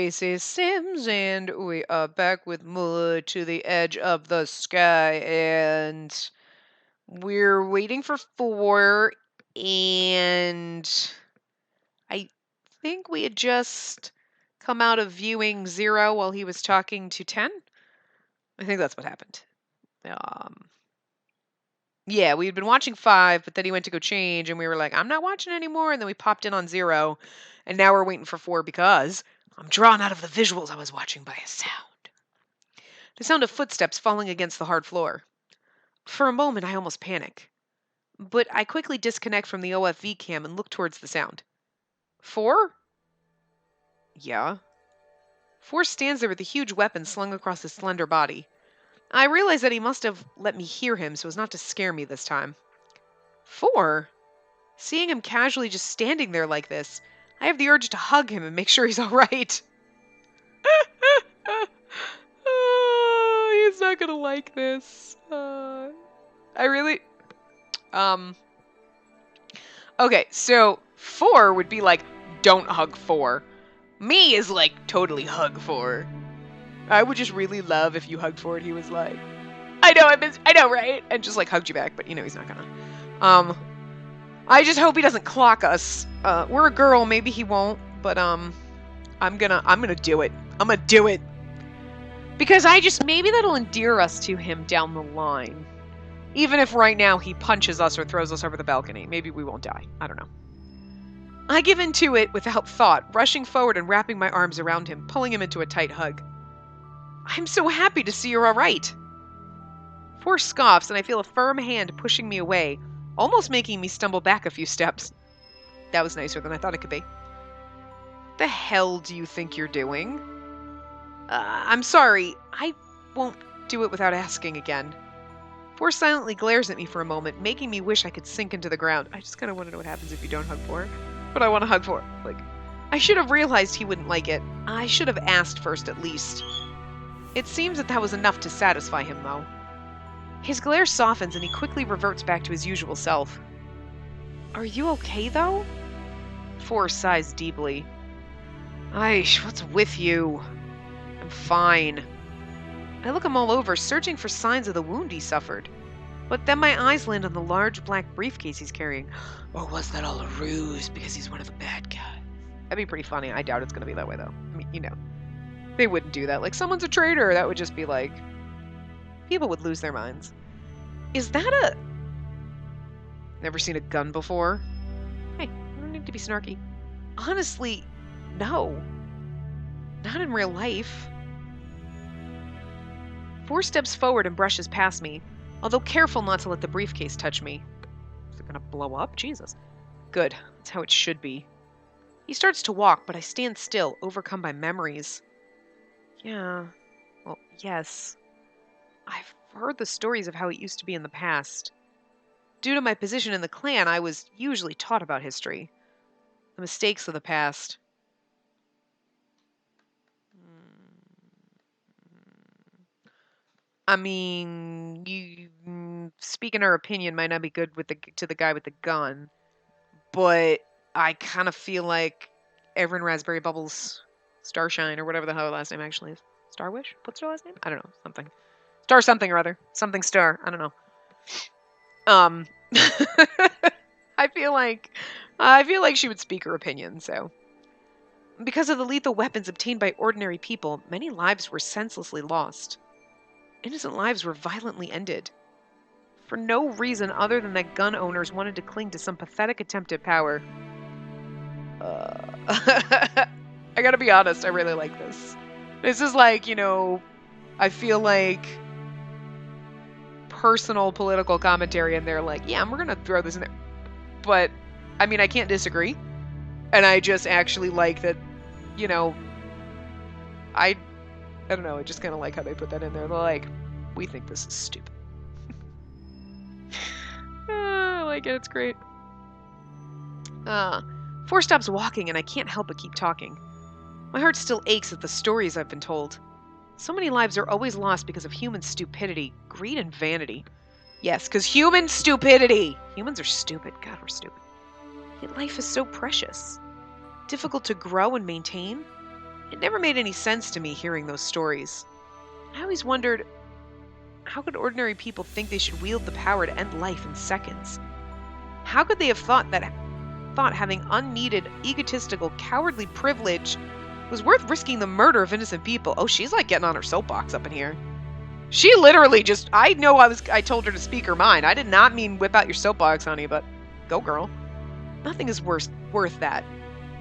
Spacey Sims, and we are back with more to the edge of the sky, and we're waiting for 4, and I think we had just come out of viewing 0 while he was talking to 10. I think that's what happened. Yeah, we had been watching 5, but then he went to go change, and we were like, I'm not watching anymore, and then we popped in on 0, and now we're waiting for 4 because I'm drawn out of the visuals I was watching by a sound. The sound of footsteps falling against the hard floor. For a moment, I almost panic. But I quickly disconnect from the OFV cam and look towards the sound. 4? Yeah. 4 stands there with a huge weapon slung across his slender body. I realize that he must have let me hear him so as not to scare me this time. 4? Seeing him casually just standing there like this, I have the urge to hug him and make sure he's all right. He's not gonna like this. Okay, so 4 would be like, don't hug 4. Me is like, totally hug 4. I would just really love if you hugged 4 and he was like, I know, right? And just like hugged you back, but he's not gonna. I just hope he doesn't clock us. We're a girl, maybe he won't, but I'm gonna do it. I'm gonna do it. Because maybe that'll endear us to him down the line. Even if right now he punches us or throws us over the balcony. Maybe we won't die. I don't know. I give in to it without thought, rushing forward and wrapping my arms around him, pulling him into a tight hug. I'm so happy to see you're all right. 4 scoffs, and I feel a firm hand pushing me away, almost making me stumble back a few steps. That was nicer than I thought it could be. What the hell do you think you're doing? I'm sorry. I won't do it without asking again. 4 silently glares at me for a moment, making me wish I could sink into the ground. I just kind of want to know what happens if you don't hug 4. But I want to hug 4. I should have realized he wouldn't like it. I should have asked first at least. It seems that was enough to satisfy him, though. His glare softens and he quickly reverts back to his usual self. Are you okay, though? 4 sighs deeply. Aish, what's with you? I'm fine. I look him all over, searching for signs of the wound he suffered. But then my eyes land on the large black briefcase he's carrying. Or was that all a ruse because he's one of the bad guys? That'd be pretty funny. I doubt it's going to be that way, though. I mean, they wouldn't do that. Like, someone's a traitor. That would just be like... People would lose their minds. Is that a... Never seen a gun before? Hey, I don't need to be snarky. Honestly, no. Not in real life. 4 steps forward and brushes past me, although careful not to let the briefcase touch me. Is it gonna blow up? Jesus. Good. That's how it should be. He starts to walk, but I stand still, overcome by memories. Yeah. Well, yes. I've heard the stories of how it used to be in the past. Due to my position in the clan, I was usually taught about history. The mistakes of the past. I mean, you speaking our opinion might not be good to the guy with the gun, but I kind of feel like Erin Raspberry Bubbles Starshine, or whatever the hell her last name actually is. Starwish? What's her last name? I don't know. Something. Star something or other. Something Star. I don't know. I feel like she would speak her opinion, so. Because of the lethal weapons obtained by ordinary people, many lives were senselessly lost. Innocent lives were violently ended. For no reason other than that gun owners wanted to cling to some pathetic attempt at power. I gotta be honest, I really like this. This is like, I feel like personal political commentary, and they're like, yeah, we're gonna throw this in there. But, I mean, I can't disagree. And I just actually like that, I don't know, I just kind of like how they put that in there. They're like, we think this is stupid. I like it, it's great. 4 stops walking and I can't help but keep talking. My heart still aches at the stories I've been told. So many lives are always lost because of human stupidity, greed, and vanity. Yes, because human stupidity! Humans are stupid. God, we're stupid. Yet life is so precious. Difficult to grow and maintain. It never made any sense to me hearing those stories. I always wondered, how could ordinary people think they should wield the power to end life in seconds? How could they have thought having unneeded, egotistical, cowardly privilege was worth risking the murder of innocent people? Oh, she's like getting on her soapbox up in here. She literally just, I told her to speak her mind. I did not mean whip out your soapbox, honey, but go girl. Nothing is worth that.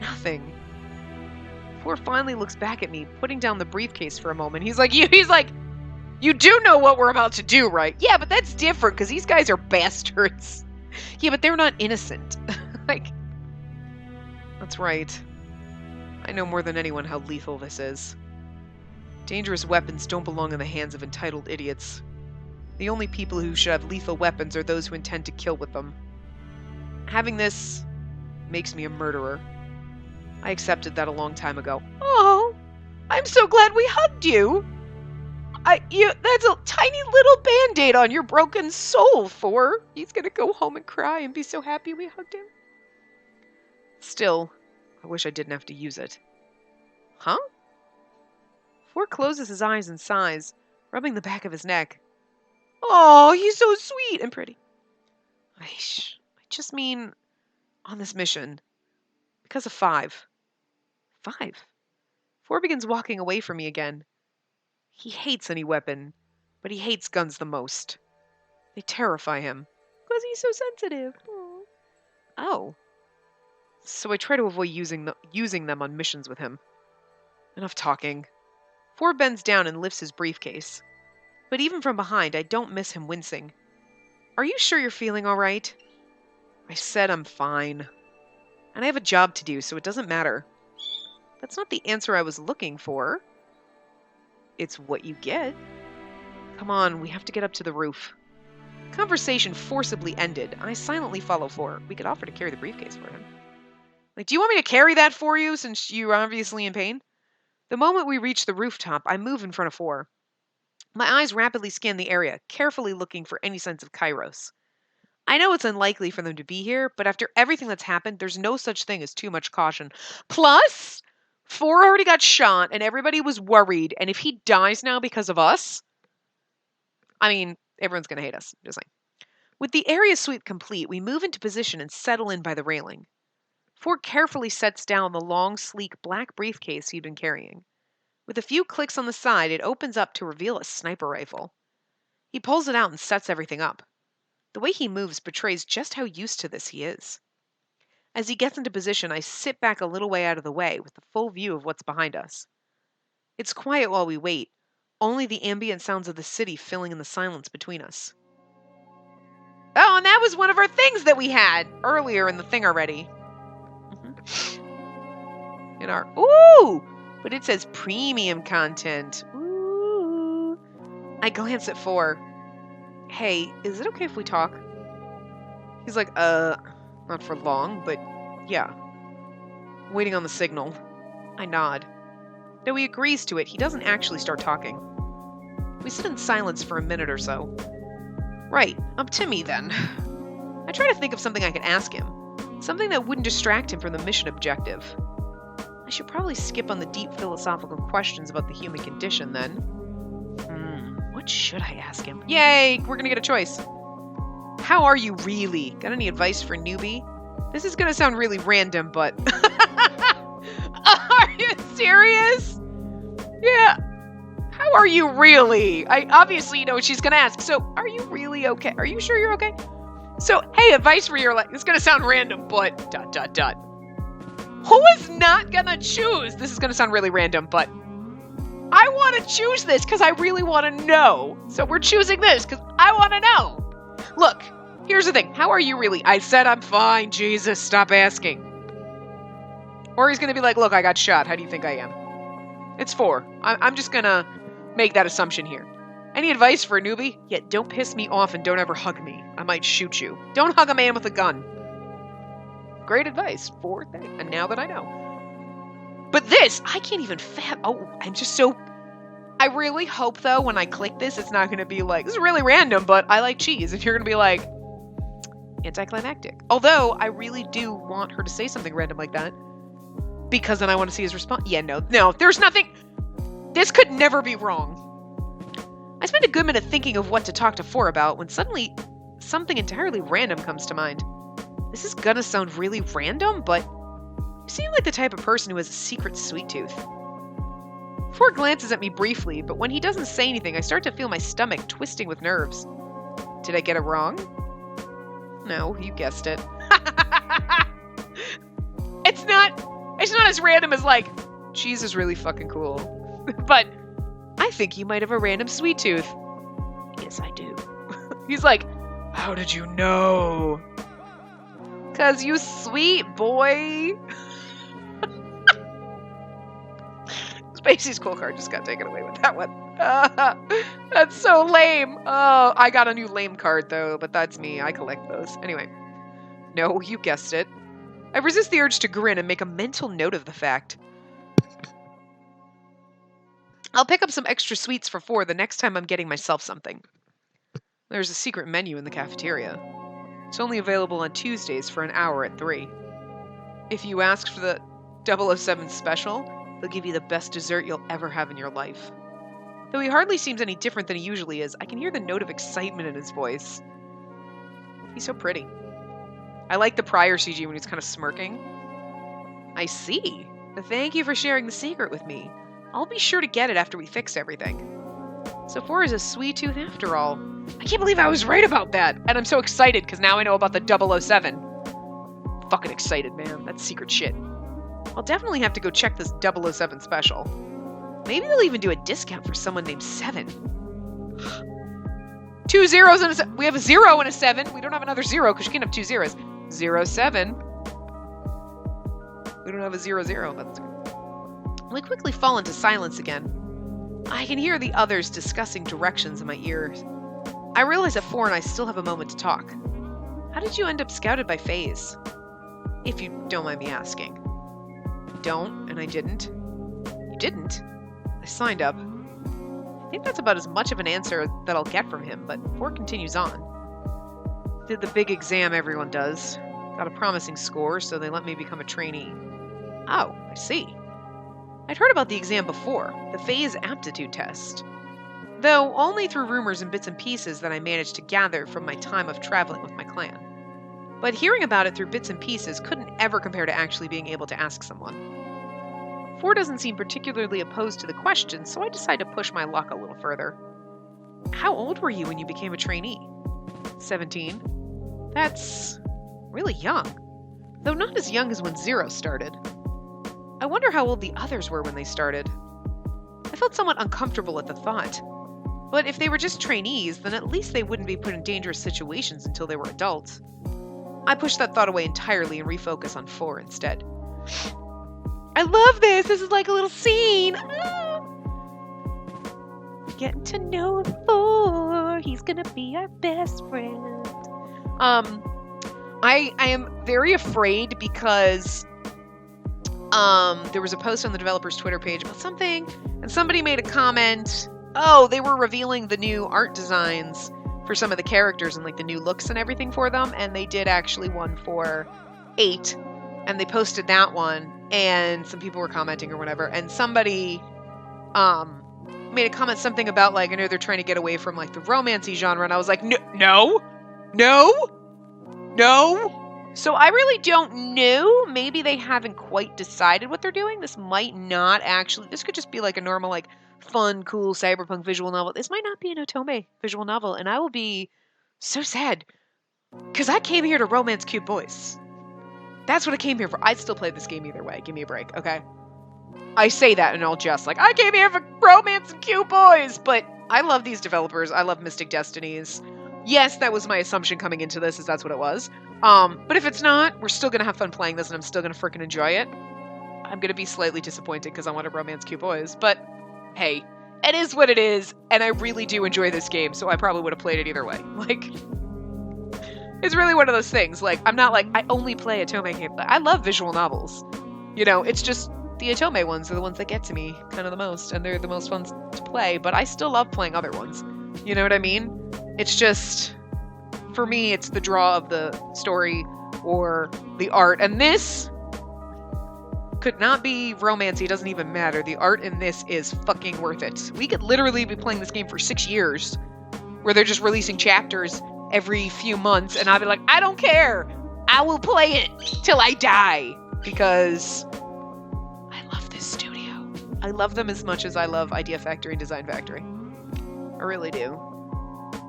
Nothing. Ford finally looks back at me, putting down the briefcase for a moment. He's like, you do know what we're about to do, right? Yeah, but that's different because these guys are bastards. Yeah, but they're not innocent. That's right. I know more than anyone how lethal this is. Dangerous weapons don't belong in the hands of entitled idiots. The only people who should have lethal weapons are those who intend to kill with them. Having this makes me a murderer. I accepted that a long time ago. Oh, I'm so glad we hugged you. That's a tiny little band-aid on your broken soul, Thor. He's gonna go home and cry and be so happy we hugged him. Still, I wish I didn't have to use it. Huh? Thor closes his eyes and sighs, rubbing the back of his neck. Oh, he's so sweet and pretty. I just mean, on this mission, because of 5. 5? Thor begins walking away from me again. He hates any weapon, but he hates guns the most. They terrify him, because he's so sensitive. Aww. Oh. So I try to avoid using them on missions with him. Enough talking. Thor bends down and lifts his briefcase. But even from behind, I don't miss him wincing. Are you sure you're feeling all right? I said I'm fine. And I have a job to do, so it doesn't matter. That's not the answer I was looking for. It's what you get. Come on, we have to get up to the roof. Conversation forcibly ended. I silently follow Thor. We could offer to carry the briefcase for him. Do you want me to carry that for you since you're obviously in pain? The moment we reach the rooftop, I move in front of Thor. My eyes rapidly scan the area, carefully looking for any signs of Kairos. I know it's unlikely for them to be here, but after everything that's happened, there's no such thing as too much caution. Plus, Thor already got shot, and everybody was worried, and if he dies now because of us, I mean, everyone's going to hate us. Just saying. With the area sweep complete, we move into position and settle in by the railing. Ford carefully sets down the long, sleek black briefcase he'd been carrying. With a few clicks on the side, it opens up to reveal a sniper rifle. He pulls it out and sets everything up. The way he moves betrays just how used to this he is. As he gets into position, I sit back a little way out of the way with the full view of what's behind us. It's quiet while we wait, only the ambient sounds of the city filling in the silence between us. Oh, and that was one of our things that we had earlier in the thing already. In our... Ooh! But it says premium content. Ooh. I glance at Thor. Hey, is it okay if we talk? He's like, not for long, but yeah. Waiting on the signal. I nod. Though he agrees to it, he doesn't actually start talking. We sit in silence for a minute or so. Right, up to me then. I try to think of something I can ask him. Something that wouldn't distract him from the mission objective. I should probably skip on the deep philosophical questions about the human condition then. What should I ask him? Yay, we're gonna get a choice. How are you really? Got any advice for newbie? This is gonna sound really random, but... Are you serious? Yeah. How are you really? I obviously know what she's gonna ask. So, are you really okay? Are you sure you're okay? So, hey, advice for your life. It's gonna sound random, but... ... Who is not gonna choose? This is gonna sound really random, but... I want to choose this because I really want to know. So we're choosing this because I want to know. Look, here's the thing. How are you really? I said I'm fine. Jesus, stop asking. Or he's going to be like, look, I got shot. How do you think I am? It's 4. I'm just going to make that assumption here. Any advice for a newbie? Yeah, don't piss me off and don't ever hug me. I might shoot you. Don't hug a man with a gun. Great advice. 4 things. And now that I know. But this, I can't even I'm just so... I really hope, though, when I click this, it's not going to be like, this is really random, but I like cheese. If you're going to be like, anticlimactic. Although, I really do want her to say something random like that. Because then I want to see his response. Yeah, no, there's nothing. This could never be wrong. I spent a good minute thinking of what to talk to 4 about when suddenly something entirely random comes to mind. This is gonna sound really random, but you seem like the type of person who has a secret sweet tooth. 4 glances at me briefly, but when he doesn't say anything, I start to feel my stomach twisting with nerves. Did I get it wrong? No, you guessed it. It's not as random as like, cheese is really fucking cool. But I think you might have a random sweet tooth. Yes, I do. He's like, how did you know? 'Cause you sweet boy. Spacey's cool card just got taken away with that one. That's so lame. Oh, I got a new lame card though, but that's me. I collect those. Anyway. No, you guessed it. I resist the urge to grin and make a mental note of the fact. I'll pick up some extra sweets for 4 the next time I'm getting myself something. There's a secret menu in the cafeteria. It's only available on Tuesdays for an hour at 3. If you ask for the 007 special, they'll give you the best dessert you'll ever have in your life. Though he hardly seems any different than he usually is, I can hear the note of excitement in his voice. He's so pretty. I like the prior CG when he's kind of smirking. I see. Thank you for sharing the secret with me. I'll be sure to get it after we fix everything. So 4 is a sweet tooth after all. I can't believe I was right about that. And I'm so excited because now I know about the 007. Fucking excited, man. That's secret shit. I'll definitely have to go check this 007 special. Maybe they'll even do a discount for someone named 7. 2 zeros and a 7. We have a 0 and a 7. We don't have another 0 because you can't have 2 zeros. 07. We don't have a 00. That's good. I quickly fall into silence again. I can hear the others discussing directions in my ears. I realize that 4 and I still have a moment to talk. How did you end up scouted by FaZe? If you don't mind me asking. Don't, and I didn't. You didn't? I signed up. I think that's about as much of an answer that I'll get from him, but 4 continues on. Did the big exam everyone does. Got a promising score, so they let me become a trainee. Oh, I see. I'd heard about the exam before, the FaZe aptitude test. Though only through rumors and bits and pieces that I managed to gather from my time of traveling with my clan. But hearing about it through bits and pieces couldn't ever compare to actually being able to ask someone. 4 doesn't seem particularly opposed to the question, so I decided to push my luck a little further. How old were you when you became a trainee? 17. That's really young. Though not as young as when 0 started. I wonder how old the others were when they started. I felt somewhat uncomfortable at the thought. But if they were just trainees, then at least they wouldn't be put in dangerous situations until they were adults. I pushed that thought away entirely and refocused on 4 instead. I love this! This is like a little scene! Ah! Getting to know 4. He's gonna be our best friend. I am very afraid because there was a post on the developer's Twitter page about something, and somebody made a comment. Oh, they were revealing the new art designs for some of the characters and like the new looks and everything for them, and they did actually one for 8, and they posted that one, and some people were commenting or whatever, and somebody made a comment something about like, I know they're trying to get away from like the romancy genre, and I was like, no. So I really don't know. Maybe they haven't quite decided what they're doing. This might not actually, this could just be like a normal, like, fun, cool cyberpunk visual novel. This might not be an Otome visual novel, and I will be so sad. Because I came here to romance cute boys. That's what I came here for. I'd still play this game either way. Give me a break, okay? I say that and all just like, I came here for romance and cute boys! But I love these developers. I love Mystic Destinies. Yes, that was my assumption coming into this, is that's what it was. But if it's not, we're still going to have fun playing this, and I'm still going to freaking enjoy it. I'm going to be slightly disappointed because I want to romance cute boys, but hey, it is what it is, and I really do enjoy this game, so I probably would have played it either way. Like, it's really one of those things. Like, I'm not like, I only play Otome games. I love visual novels. You know, it's just the Otome ones are the ones that get to me kind of the most, and they're the most fun to play, but I still love playing other ones. You know what I mean? It's just, for me, it's the draw of the story or the art. And this could not be romancy. It doesn't even matter. The art in this is fucking worth it. We could literally be playing this game for 6 years, where they're just releasing chapters every few months, and I'll be like, I don't care. I will play it till I die, because I love this studio. I love them as much as I love Idea Factory and Design Factory. I really do.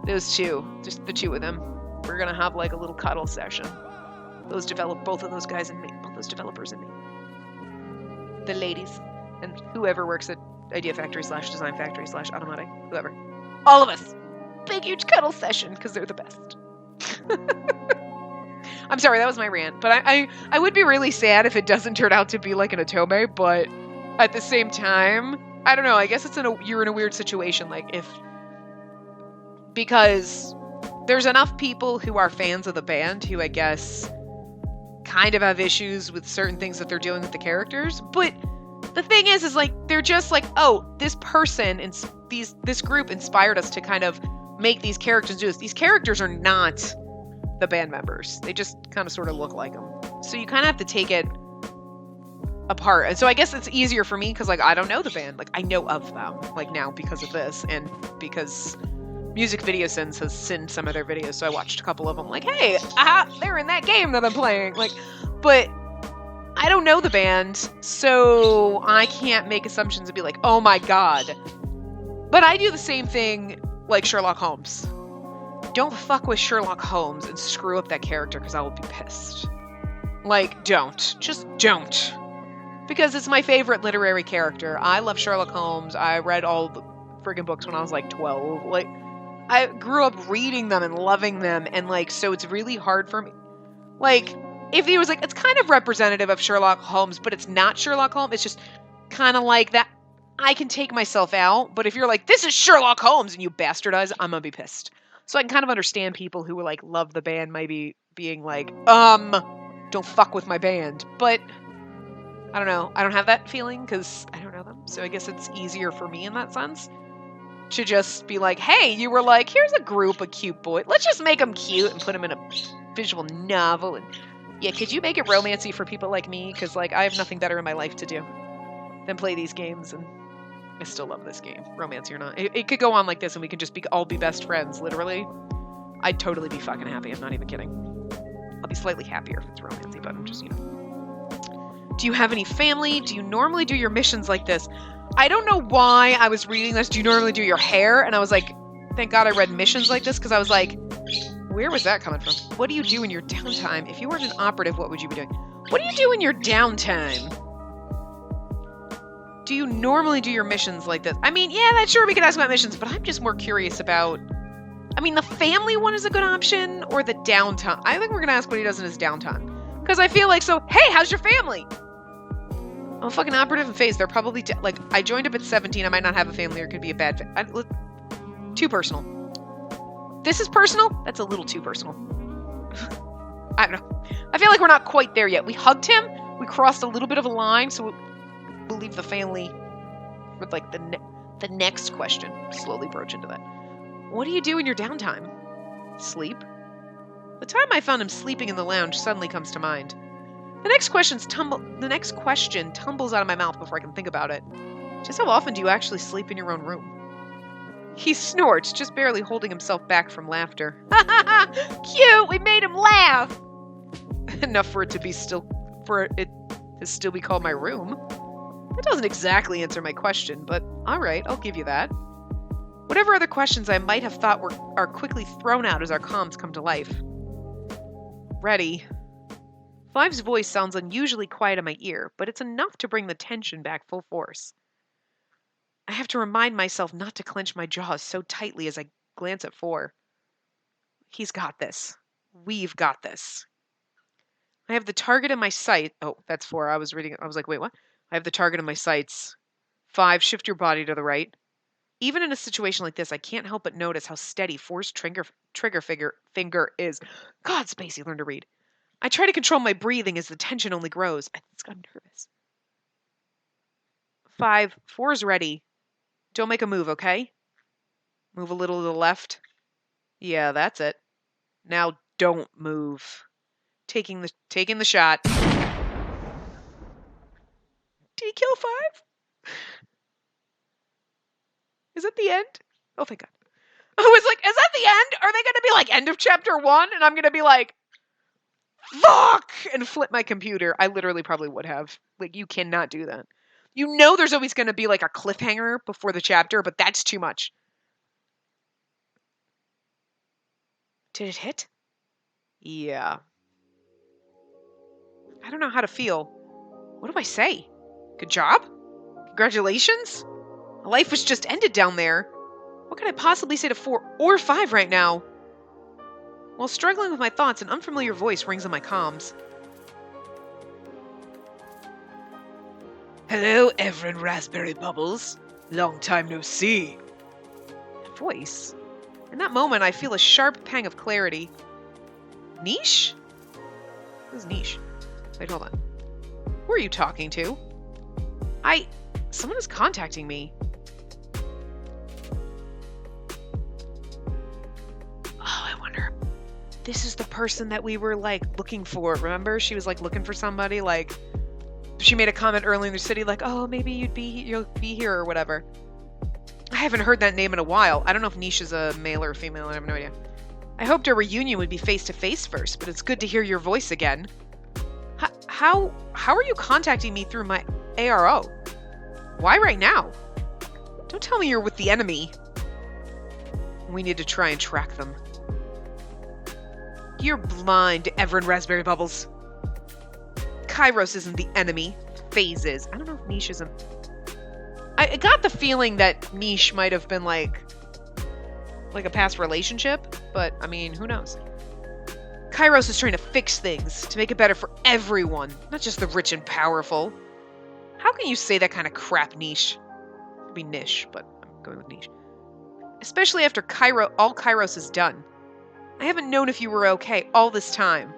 Those two, just the two of them. We're gonna have like a little cuddle session. Both of those guys and me, both those developers and me. The ladies, and whoever works at Idea Factory / Design Factory / Automatic, whoever. All of us. Big, huge cuddle session, because they're the best. I'm sorry, that was my rant, but I would be really sad if it doesn't turn out to be like an Otome, but at the same time, I don't know, I guess you're in a weird situation, like because there's enough people who are fans of the band who I guess kind of have issues with certain things that they're doing with the characters, but the thing is like, they're just like, oh, this person and this group inspired us to kind of make these characters do this. These characters are not the band members. They just kind of sort of look like them. So you kind of have to take it apart. And so I guess it's easier for me because like, I don't know the band. Like I know of them like now because of this and because Music Video Sins has sinned some of their videos. So I watched a couple of them like, hey, they're in that game that I'm playing. Like, but I don't know the band, so I can't make assumptions and be like, oh my god. But I do the same thing like Sherlock Holmes. Don't fuck with Sherlock Holmes and screw up that character because I will be pissed. Like, don't. Just don't. Because it's my favorite literary character. I love Sherlock Holmes. I read all the friggin' books when I was like 12. Like, I grew up reading them and loving them, and like, so it's really hard for me. Like, if he was like, it's kind of representative of Sherlock Holmes, but it's not Sherlock Holmes, it's just kind of like that. I can take myself out, but if you're like, this is Sherlock Holmes, and you bastardize, I'm gonna be pissed. So I can kind of understand people who like love the band maybe being like, don't fuck with my band. But I don't know. I don't have that feeling because I don't know them. So I guess it's easier for me in that sense to just be like, hey, you were like, here's a group of cute boys. Let's just make them cute and put them in a visual novel. And yeah, could you make it romancy for people like me? Because like I have nothing better in my life to do than play these games, and I still love this game, romancy or not. It could go on like this, and we could just all be best friends. Literally, I'd totally be fucking happy. I'm not even kidding. I'll be slightly happier if it's romancy, but I'm just, you know. Do you have any family? Do you normally do your missions like this? I don't know why I was reading this. Do you normally do your hair? And I was like, thank God I read missions like this, because I was like, where was that coming from? What do you do in your downtime? If you weren't an operative, what would you be doing? What do you do in your downtime? Do you normally do your missions like this? I mean, yeah, that's sure we could ask about missions, but I'm just more curious about, I mean, the family one is a good option, or the downtime. I think we're going to ask what he does in his downtime. Because I feel like, so, hey, how's your family? I'm a fucking operative in phase. They're probably, like, I joined up at 17. I might not have a family, or it could be a bad too personal. This is personal? That's a little too personal. I don't know. I feel like we're not quite there yet. We hugged him. We crossed a little bit of a line, so we'll leave the family with, like, the next question. Slowly broach into that. What do you do in your downtime? Sleep? The time I found him sleeping in the lounge suddenly comes to mind. The next question tumbles out of my mouth before I can think about it. Just how often do you actually sleep in your own room? He snorts, just barely holding himself back from laughter. Ha ha ha! Cute! We made him laugh! Enough for it to still be called my room. That doesn't exactly answer my question, but alright, I'll give you that. Whatever other questions I might have thought are quickly thrown out as our comms come to life. Ready. Five's voice sounds unusually quiet in my ear, but it's enough to bring the tension back full force. I have to remind myself not to clench my jaws so tightly as I glance at 4. He's got this. We've got this. I have the target in my sight. Oh, that's 4. I was reading it. I was like, wait, what? I have the target in my sights. 5, shift your body to the right. Even in a situation like this, I can't help but notice how steady 4's trigger finger is. God, Spacey, learn to read. I try to control my breathing as the tension only grows. I think I'm nervous. 5, 4's ready. Don't make a move, okay? Move a little to the left. Yeah, that's it. Now don't move. Taking the shot. kill 5? Is that the end? Oh, thank God. I was like, is that the end? Are they going to be like, end of chapter 1? And I'm going to be like, fuck! And flip my computer. I literally probably would have. Like, you cannot do that. You know there's always going to be like a cliffhanger before the chapter, but that's too much. Did it hit? Yeah. I don't know how to feel. What do I say? Good job? Congratulations? My life was just ended down there. What could I possibly say to 4 or 5 right now? While struggling with my thoughts, an unfamiliar voice rings on my comms. Hello, Everin Raspberry Bubbles. Long time no see. Voice? In that moment, I feel a sharp pang of clarity. Niche? Who's Niche? Wait, hold on. Who are you talking to? Someone is contacting me. Oh, I wonder. This is the person that we were, like, looking for. Remember? She was, like, looking for somebody, like... She made a comment early in the city, like, oh, maybe you'll be here or whatever. I haven't heard that name in a while. I don't know if Niche is a male or a female. I have no idea. I hoped our reunion would be face-to-face first, but it's good to hear your voice again. How are you contacting me through my ARO? Why right now? Don't tell me you're with the enemy. We need to try and track them. You're blind, Everin Raspberry Bubbles. Kairos isn't the enemy. FaZe is. I don't know if Niche isn't. I got the feeling that Niche might have been like a past relationship, but I mean, who knows? Kairos is trying to fix things to make it better for everyone, not just the rich and powerful. How can you say that kind of crap, Niche? It'd be Niche, but I'm going with Niche. Especially after all Kairos is done. I haven't known if you were okay all this time.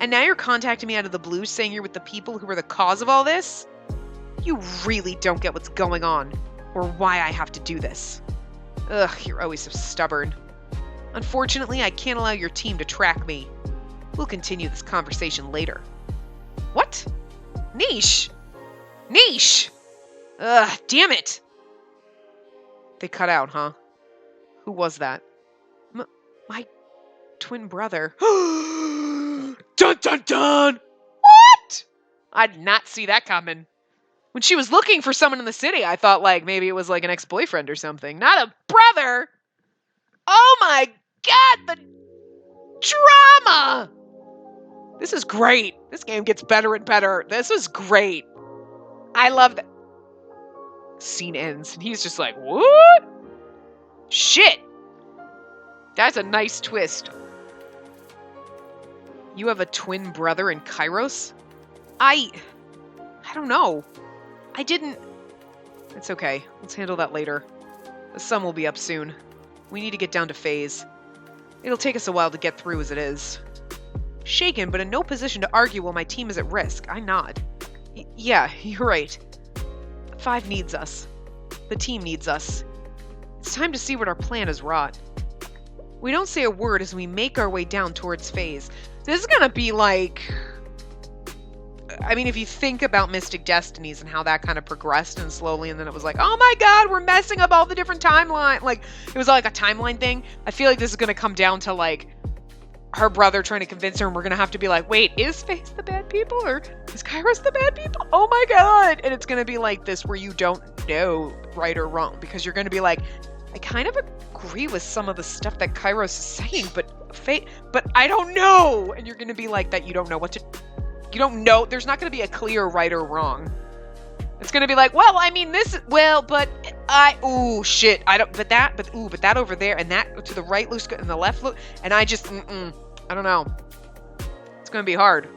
And now you're contacting me out of the blue saying you're with the people who are the cause of all this? You really don't get what's going on, or why I have to do this. Ugh, you're always so stubborn. Unfortunately, I can't allow your team to track me. We'll continue this conversation later. What? Niche! Niche! Ugh, damn it! They cut out, huh? Who was that? My twin brother. Dun dun dun! What? I did not see that coming. When she was looking for someone in the city, I thought like maybe it was like an ex-boyfriend or something. Not a brother! Oh my god, the drama! This is great. This game gets better and better. This is great. I love that. Scene ends, and he's just like, what? Shit! That's a nice twist. You have a twin brother in Kairos? I don't know. I didn't... It's okay. Let's handle that later. The sun will be up soon. We need to get down to FaZe. It'll take us a while to get through as it is. Shaken, but in no position to argue while my team is at risk, I nod. Yeah, you're right. 5 needs us. The team needs us. It's time to see what our plan has wrought. We don't say a word as we make our way down towards FaZe. This is gonna be like... I mean, if you think about Mystic Destinies and how that kind of progressed and slowly, and then it was like, oh my god, we're messing up all the different timelines. Like, it was like a timeline thing. I feel like this is gonna come down to, like, her brother trying to convince her, and we're gonna have to be like, wait, is FaZe the bad people, or is Kairos the bad people? Oh my god! And it's gonna be like this where you don't know right or wrong, because you're gonna be like, I kind of agree with some of the stuff that Kairos is saying, but I don't know! And you're gonna be like that, you don't know what to... You don't know. There's not going to be a clear right or wrong. It's going to be like, well, I mean, this, well, but ooh, shit. I don't, but that over there, and that to the right looks good, and the left look, and I just, I don't know. It's going to be hard.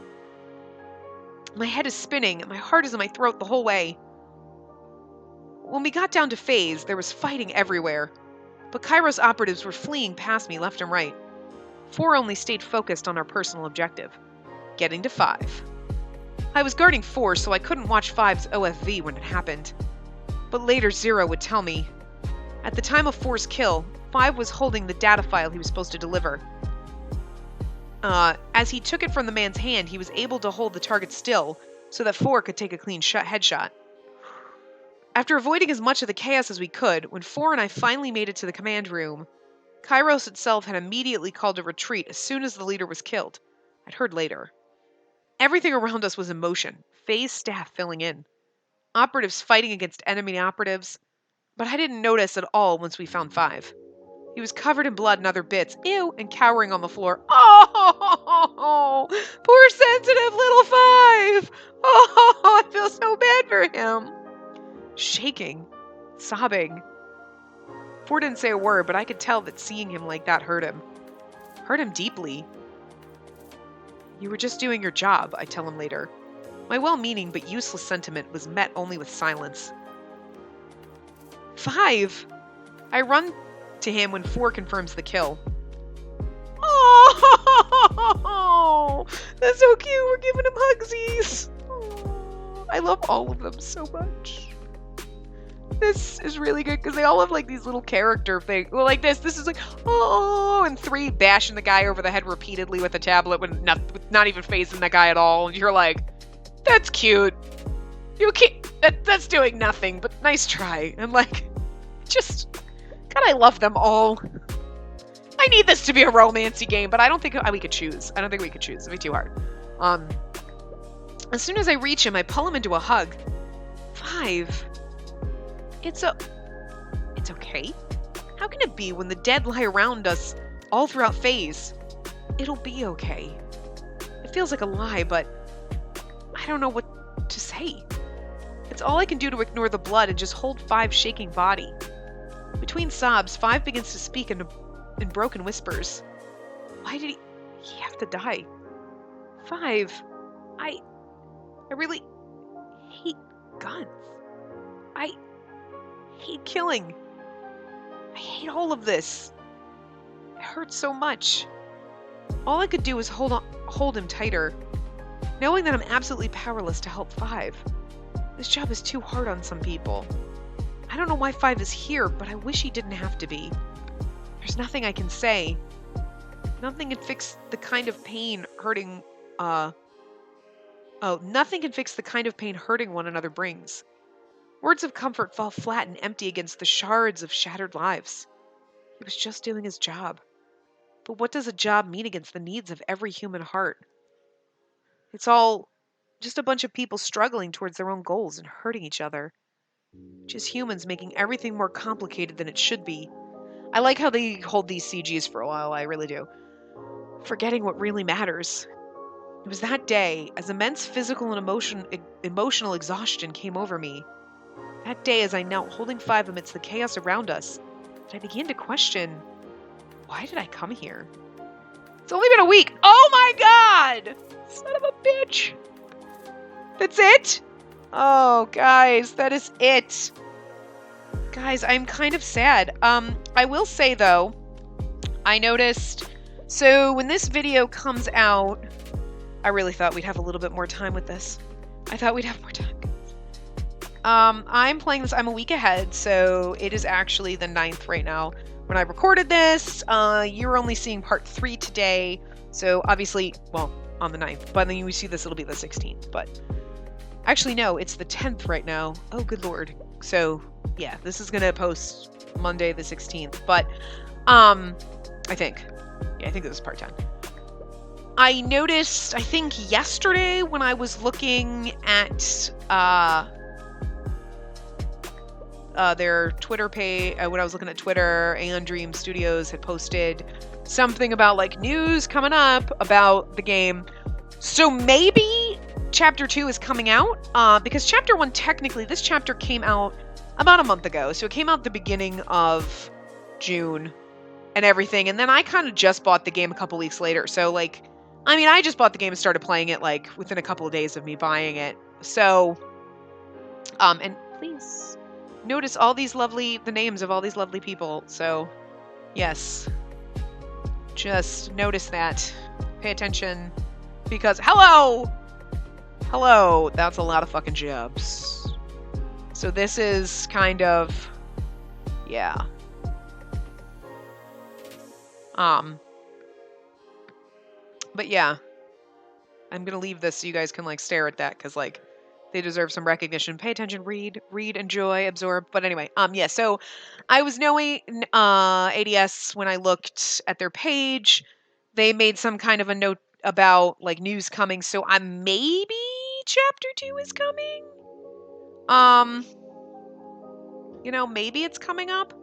My head is spinning, and my heart is in my throat the whole way. When we got down to FaZe, there was fighting everywhere. But Kairos operatives were fleeing past me left and right. 4 only stayed focused on our personal objective. Getting to 5. I was guarding 4, so I couldn't watch 5's OFV when it happened. But later 0 would tell me. At the time of 4's kill, 5 was holding the data file he was supposed to deliver. As he took it from the man's hand, he was able to hold the target still, so that 4 could take a clean headshot. After avoiding as much of the chaos as we could, when 4 and I finally made it to the command room, Kairos itself had immediately called a retreat as soon as the leader was killed. I'd heard later. Everything around us was in motion, phase staff filling in, operatives fighting against enemy operatives, but I didn't notice at all once we found 5. He was covered in blood and other bits, ew, and cowering on the floor. Oh, poor sensitive little 5. Oh, I feel so bad for him. Shaking, sobbing. 4 didn't say a word, but I could tell that seeing him like that hurt him. Hurt him deeply. You were just doing your job, I tell him later. My well-meaning but useless sentiment was met only with silence. 5! I run to him when 4 confirms the kill. Oh, that's so cute. We're giving him hugsies. Oh, I love all of them so much. This is really good because they all have like these little character things. Well, like this is like, oh, and 3 bashing the guy over the head repeatedly with a tablet with not even phasing that guy at all. And you're like, that's cute. You can't, that's doing nothing, but nice try. And like, just, God, I love them all. I need this to be a romancy game, but I don't think we could choose. I don't think we could choose. It'd be too hard. As soon as I reach him, I pull him into a hug. 5. It's okay. How can it be when the dead lie around us all throughout phase? It'll be okay. It feels like a lie, but I don't know what to say. It's all I can do to ignore the blood and just hold 5's shaking body. Between sobs, 5 begins to speak in broken whispers. Why did he have to die? 5, I really hate guns. I hate killing. I hate all of this. It hurts so much. All I could do was hold him tighter, knowing that I'm absolutely powerless to help 5. This job is too hard on some people. I don't know why 5 is here, but I wish he didn't have to be. There's nothing I can say. Nothing can fix the kind of pain hurting, nothing can fix the kind of pain hurting one another brings. Words of comfort fall flat and empty against the shards of shattered lives. He was just doing his job. But what does a job mean against the needs of every human heart? It's all just a bunch of people struggling towards their own goals and hurting each other. Just humans making everything more complicated than it should be. I like how they hold these CGs for a while, I really do. Forgetting what really matters. It was that day, as immense physical and emotional exhaustion came over me. That day, as I knelt holding 5 amidst the chaos around us, that I began to question, why did I come here? It's only been a week. Oh my God! Son of a bitch! That's it? Oh, guys, that is it. Guys, I'm kind of sad. I will say, though, I noticed, so when this video comes out, I really thought we'd have a little bit more time with this. I thought we'd have more time. I'm playing this, I'm a week ahead, so it is actually the 9th right now. When I recorded this, you're only seeing part 3 today, so obviously, well, on the 9th, but then you see this, it'll be the 16th, but actually, no, it's the 10th right now. Oh, good lord. So, yeah, this is gonna post Monday the 16th, but, I think. Yeah, I think this is part 10. I noticed, I think yesterday when I was looking at, their Twitter page, when I was looking at Twitter, Aeon Dream Studios had posted something about, like, news coming up about the game. So maybe Chapter 2 is coming out, because Chapter 1, technically, this chapter came out about a month ago. So it came out the beginning of June and everything. And then I kind of just bought the game a couple weeks later. So, like, I mean, I just bought the game and started playing it, like, within a couple of days of me buying it. So, and please notice the names of all these lovely people. So, yes, just notice that. Pay attention, because, hello, that's a lot of fucking jobs. So this is kind of, yeah. But yeah, I'm gonna leave this so you guys can, like, stare at that, because, like, They deserve some recognition. Pay attention, read, enjoy, absorb. But anyway, yeah, so I was knowing ADS when I looked at their page. They made some kind of a note about like news coming, so maybe chapter 2 is coming. Maybe it's coming up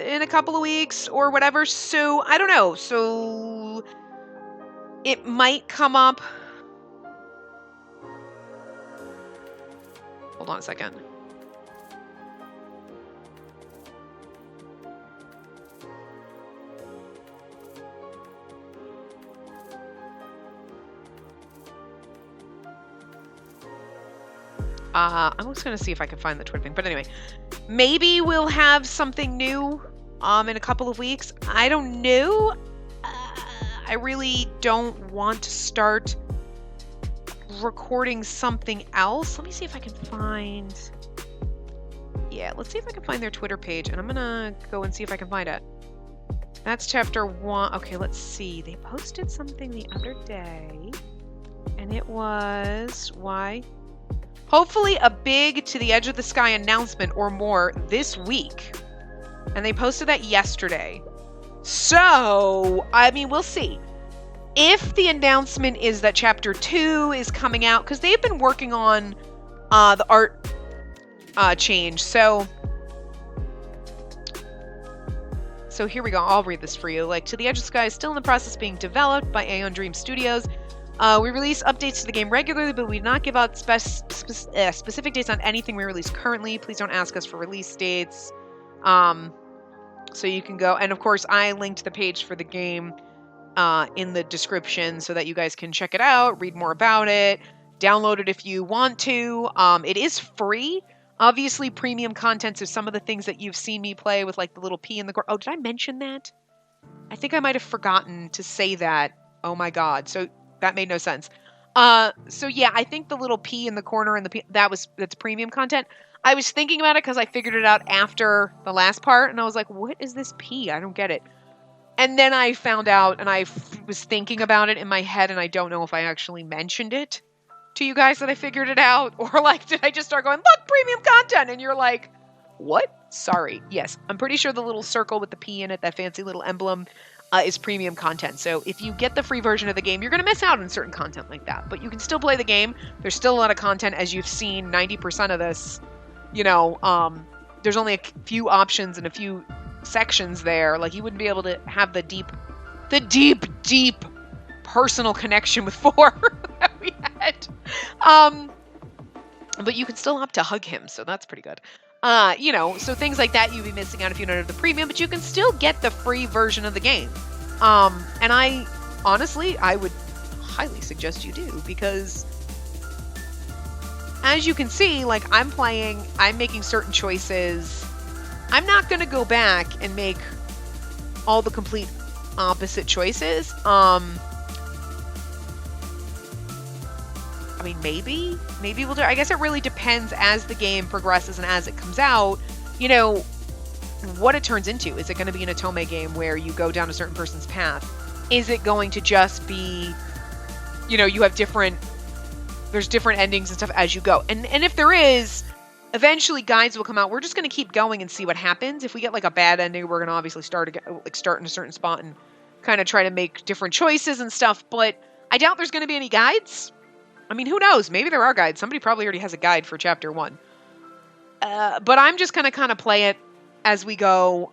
in a couple of weeks or whatever. So I don't know. So it might come up. Hold on a second. I'm just going to see if I can find the Twitter thing. But anyway, maybe we'll have something new in a couple of weeks. I don't know. I really don't want to start recording something else. Let me see if I can find... Yeah, let's see if I can find their Twitter page. And I'm going to go and see if I can find it. That's chapter 1. Okay, let's see. They posted something the other day. And it was... Why? Hopefully a big to the edge of the sky announcement or more this week. And they posted that yesterday. So, I mean, we'll see. If the announcement is that chapter 2 is coming out, because they've been working on the art change. So here we go. I'll read this for you. Like, To the Edge of the Sky is still in the process of being developed by Aeon Dream Studios. We release updates to the game regularly, but we do not give out specific dates on anything we release currently. Please don't ask us for release dates. So you can go, and of course, I linked the page for the game in the description so that you guys can check it out, read more about it, download it if you want to. It is free. Obviously, premium content, so some of the things that you've seen me play with, like the little P in the corner. Oh, did I mention that? I think I might have forgotten to say that. Oh my god. So that made no sense. So yeah, I think the little P in the corner and that's premium content. I was thinking about it because I figured it out after the last part, and I was like, what is this P? I don't get it. And then I found out, and I was thinking about it in my head, and I don't know if I actually mentioned it to you guys that I figured it out, or like, did I just start going, look, premium content, and you're like, what? Sorry. Yes, I'm pretty sure the little circle with the P in it, that fancy little emblem, is premium content. So if you get the free version of the game, you're going to miss out on certain content like that. But you can still play the game. There's still a lot of content, as you've seen 90% of this. There's only a few options and a few sections there. Like, you wouldn't be able to have the deep personal connection with 4 that we had. But you can still opt to hug him, so that's pretty good. So things like that you'd be missing out if you don't have the premium, but you can still get the free version of the game. And I would highly suggest you do, because as you can see, like, I'm making certain choices. I'm not going to go back and make all the complete opposite choices. I mean, maybe we'll do. I guess it really depends as the game progresses and as it comes out, what it turns into. Is it going to be an Otome game where you go down a certain person's path? Is it going to just be, you have there's different endings and stuff as you go? And if there is, eventually guides will come out. We're just going to keep going and see what happens. If we get like a bad ending, we're going to obviously start in a certain spot and kind of try to make different choices and stuff. But I doubt there's going to be any guides. I mean, who knows? Maybe there are guides. Somebody probably already has a guide for chapter 1. But I'm just going to kind of play it as we go.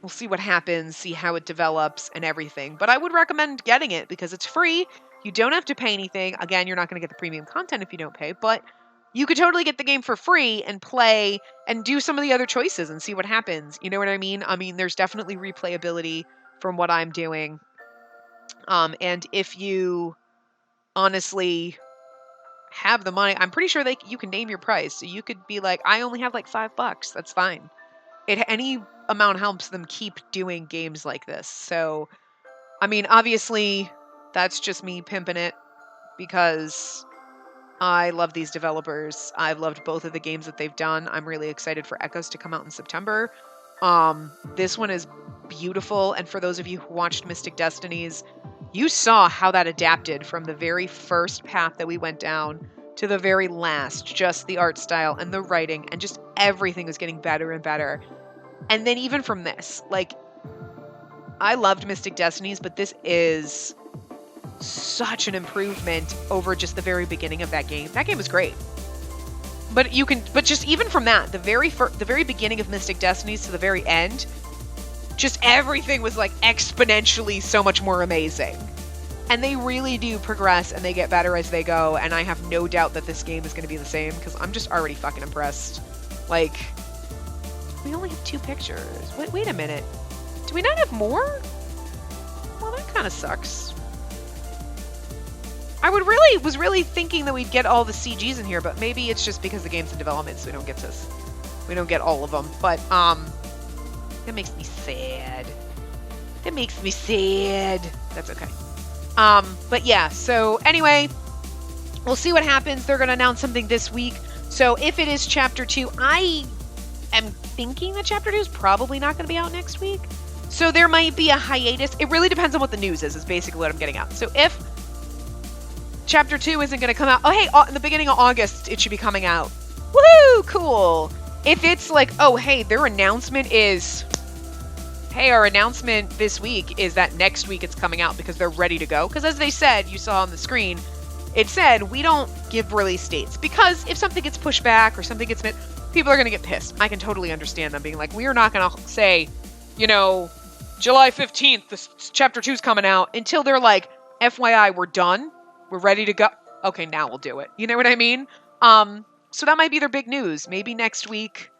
We'll see what happens, see how it develops and everything. But I would recommend getting it because it's free. You don't have to pay anything. Again, you're not going to get the premium content if you don't pay. But you could totally get the game for free and play and do some of the other choices and see what happens. You know what I mean? I mean, there's definitely replayability from what I'm doing. And if you honestly have the money, I'm pretty sure you can name your price. So you could be like, I only have like $5. That's fine. Any amount helps them keep doing games like this. So, I mean, obviously, that's just me pimping it because I love these developers. I've loved both of the games that they've done. I'm really excited for Echoes to come out in September. This one is beautiful. And for those of you who watched Mystic Destinies, you saw how that adapted from the very first path that we went down to the very last. Just the art style and the writing and just everything was getting better and better. And then even from this, like, I loved Mystic Destinies, but this is such an improvement over just the very beginning of that game. That game was great. But just even from that, the very beginning of Mystic Destinies to the very end, just everything was like exponentially so much more amazing. And they really do progress and they get better as they go. And I have no doubt that this game is going to be the same because I'm just already fucking impressed. Like, we only have 2 pictures. Wait a minute. Do we not have more? Well, that kind of sucks. I was really thinking that we'd get all the CGs in here, but maybe it's just because the game's in development, so we don't get all of them. But that makes me sad. That makes me sad. That's okay. But yeah. So anyway, we'll see what happens. They're gonna announce something this week. So if it is Chapter 2, I am thinking that Chapter 2 is probably not gonna be out next week. So there might be a hiatus. It really depends on what the news is basically what I'm getting at. So if Chapter 2 isn't going to come out, oh hey, in the beginning of August, it should be coming out. Woohoo, cool. If it's like, oh hey, our announcement this week is that next week it's coming out because they're ready to go. Because as they said, you saw on the screen, it said, we don't give release dates. Because if something gets pushed back or something gets missed, people are going to get pissed. I can totally understand them being like, we are not going to say, July 15th, this Chapter 2 is coming out until they're like, FYI, we're done. We're ready to go. Okay, now we'll do it. You know what I mean? So that might be their big news. Maybe next week,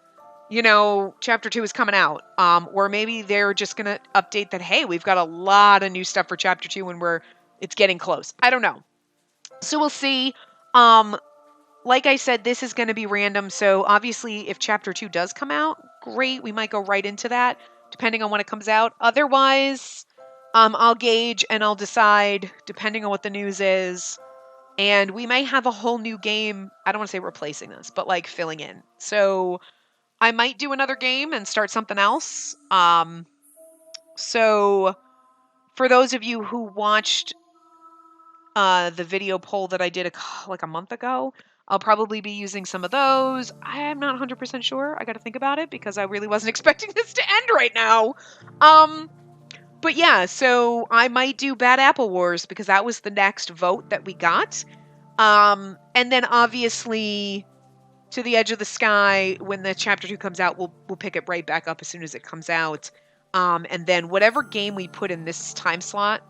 Chapter 2 is coming out. Or maybe they're just going to update that, hey, we've got a lot of new stuff for Chapter 2 and it's getting close. I don't know. So we'll see. Like I said, this is going to be random. So obviously, if Chapter 2 does come out, great. We might go right into that, depending on when it comes out. Otherwise, I'll gauge and I'll decide depending on what the news is. And we may have a whole new game. I don't want to say replacing this, but like filling in. So I might do another game and start something else. So for those of you who watched the video poll that I did like a month ago, I'll probably be using some of those. I am not 100% sure. I got to think about it because I really wasn't expecting this to end right now. But yeah, so I might do Bad Apple Wars because that was the next vote that we got. And then obviously To the Edge of the Sky, when the Chapter 2 comes out, we'll pick it right back up as soon as it comes out. And then whatever game we put in this time slot,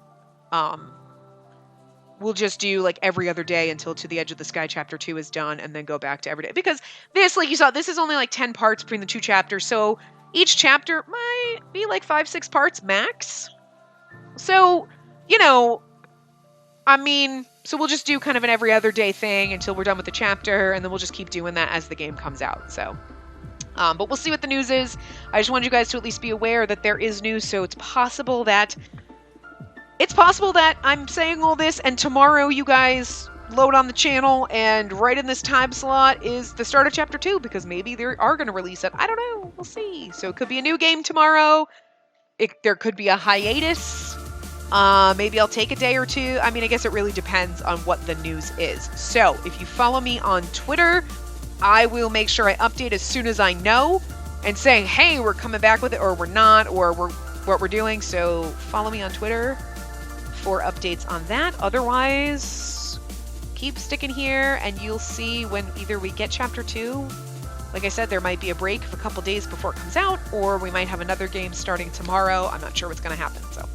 we'll just do like every other day until To the Edge of the Sky Chapter 2 is done and then go back to every day. Because this, like you saw, this is only like 10 parts between the 2 chapters. So each chapter might be like 5-6 parts max. So, so we'll just do kind of an every other day thing until we're done with the chapter, and then we'll just keep doing that as the game comes out. So, but we'll see what the news is. I just wanted you guys to at least be aware that there is news, so it's possible that I'm saying all this, and tomorrow you guys load on the channel, and right in this time slot is the start of Chapter 2, because maybe they are going to release it. I don't know. We'll see. So it could be a new game tomorrow. There could be a hiatus. Maybe I'll take a day or two. I mean, I guess it really depends on what the news is. So if you follow me on Twitter, I will make sure I update as soon as I know and say, hey, we're coming back with it, or we're not, or what we're doing. So follow me on Twitter for updates on that. Otherwise, keep sticking here and you'll see when either we get Chapter 2. Like I said, there might be a break of a couple days before it comes out, or we might have another game starting tomorrow. I'm not sure what's going to happen, so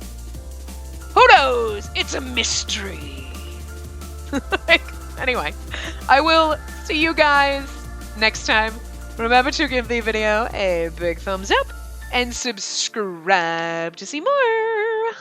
who knows? It's a mystery. Anyway, I will see you guys next time. Remember to give the video a big thumbs up and subscribe to see more.